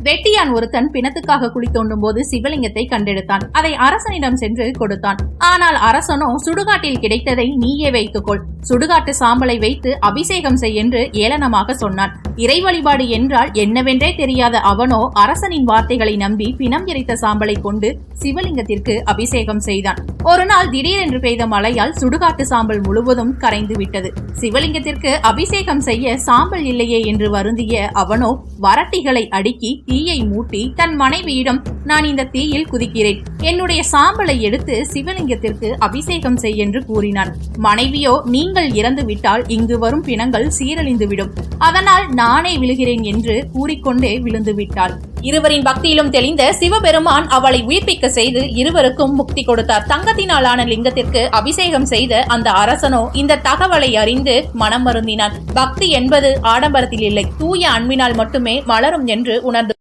வெட்டியான் ஒருத்தன் பிணத்துக்காக குழி தோண்டும் போது சிவலிங்கத்தை கண்டெடுத்தான். அதை அரசனிடம் சென்று கொடுத்தான். ஆனால் அரசனோ சுடுகாட்டில் கிடைத்ததை நீயே வைத்துக்கொள், சுடுகாட்டு சாம்பலை வைத்து அபிஷேகம் செய் என்று ஏளனமாக சொன்னான். இறை வழிபாடு என்றால் என்னவென்றே தெரியாத அவனோ அரசனின் வார்த்தைகளை நம்பி பிணம் எரித்த சாம்பலை கொண்டு சிவலிங்கத்திற்கு அபிஷேகம் செய்தான். ஒரு நாள் திடீரென்று பெய்த மழையால் சுடுகாட்டு சாம்பல் முழுவதும் கரைந்து விட்டது. சிவலிங்கத்திற்கு அபிஷேகம் செய்ய சாம்பல் இல்லையே என்று வருந்திய அவனோ வரட்டிகளை அடுக்கி தீயை மூட்டி தன் மனைவியிடம், நான் இந்த தீயில் குதிக்கிறேன், என்னுடைய சாம்பலை எடுத்து சிவலிங்கத்திற்கு அபிஷேகம் செய் என்று கூறினான். மனைவியோ, நீங்கள் இறந்து விட்டால் இங்கு வரும் பிணங்கள் சீரழிந்துவிடும், அதனால் நானே விழுகிறேன் என்று கூறிக்கொண்டே விழுந்து விட்டாள். இருவரின் பக்தியிலும் தெளிந்த சிவபெருமான் அவளை உயிர்ப்பிக்க செய்து இருவருக்கும் முக்தி கொடுத்தார். தங்கத்தினாலான லிங்கத்திற்கு அபிஷேகம் செய்த அந்த அரசனோ இந்த தகவலை அறிந்து மனம் வருந்தினான். பக்தி என்பது ஆடம்பரத்தில் இல்லை, தூய அன்பினால் மட்டுமே மலரும் என்று உணர்ந்து